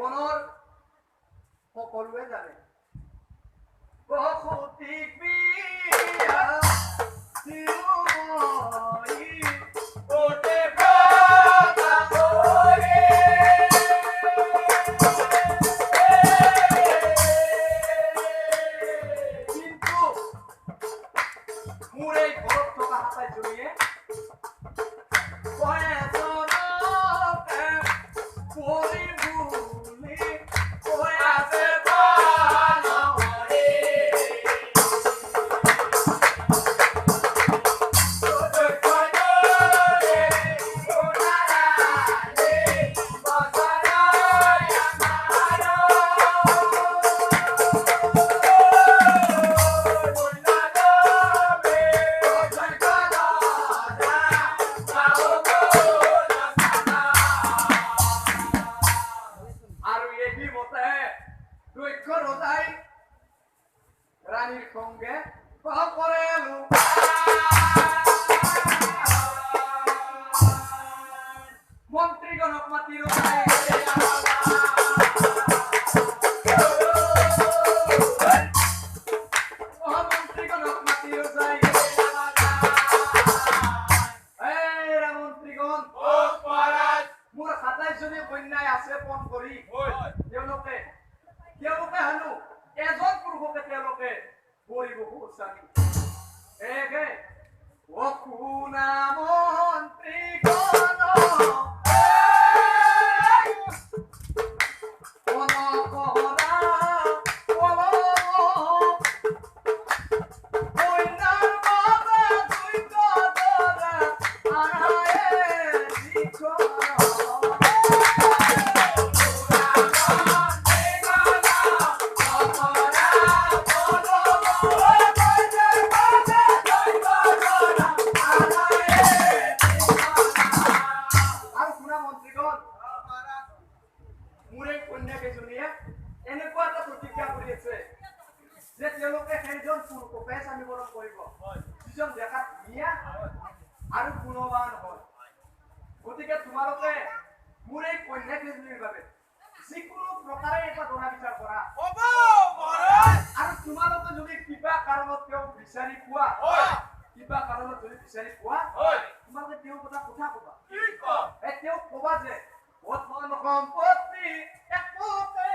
জীৱনৰ সকলোৱে জানে বহুতিক বিয়া দিওঁই ওতে কথা কৰে কিন্তু মোৰ এই ঘৰত থকা হাতাই জড়িয়ে ৰানীৰ সঙ্গে কৰে মন্ত্ৰীগণক মাতিৰ মন্ত্ৰীগণক মাতিৰ যাই মন্ত্ৰীগণ মোৰ ২৭ জনী কন্যাই আছে পণ কৰি তেওঁলোকে হানো এজন পুৰুষকে তেওঁলোকে কৰিব খুচানি এগে অকুনা মন্ত্ৰীগণ আৰু গুণৱান হয় গতিকে তোমালোকে মোৰ এই কন্যা কেইজনীৰ বাবে যিকোনো প্ৰকাৰে এটা দৰা বিচাৰ কৰা হ'ব মহাৰাজ আৰু তোমালোকে যদি কিবা কাৰণত তেওঁ বিচাৰি পোৱা কিবা কাৰণত যদি বিচাৰি পোৱা তোমালোকে তেওঁ কথা ক'বা কি ক'বা তেওঁ ক'বা যে ধন সম্পত্তি একোতে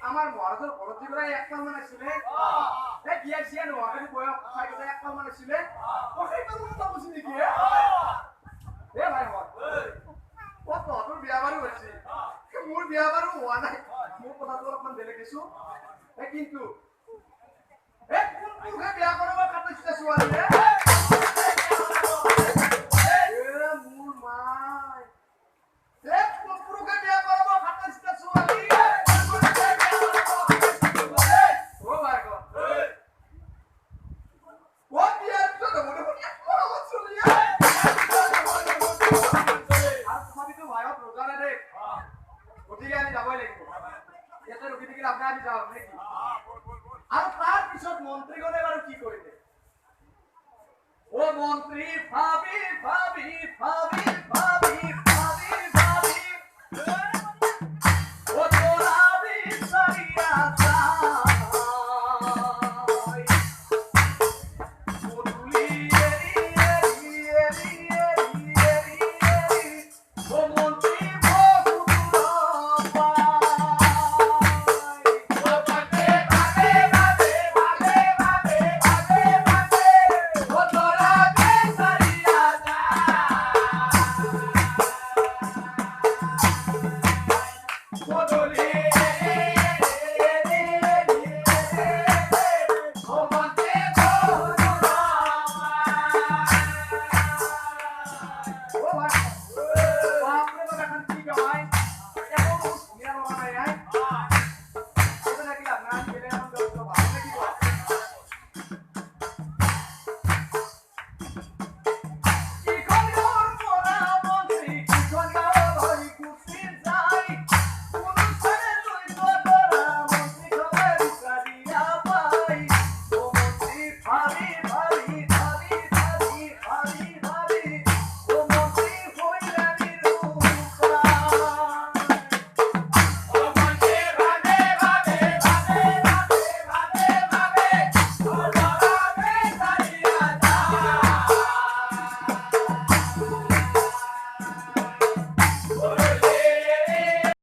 আমার মহারাজের ঘরতি বেলা একপাল মানে ছিলে এ গিয়া জিয়া নোয়াখালী বয়স খাই গেলে একপাল মানে ছিলে ওখানে তো কথা বুঝি নাকি এ ভাই হল ও তোর বিয়া বাড়ি হয়েছে মোর বিয়া বাড়ি হওয়া নাই মোর কথাটো অলপমান বেলেগ দিছো কিন্তু এ কোন পুৰুষে বিয়া কৰিব কাটিছে ছোৱালী মোৰ মাই এ কোন পুৰুষে বিয়া কৰিব কাটিছে ছোৱালী মন্ত্ৰীগণে বাৰু কি কৰিলে ও মন্ত্ৰী ভাবি ভাবি ভাবি ভাবি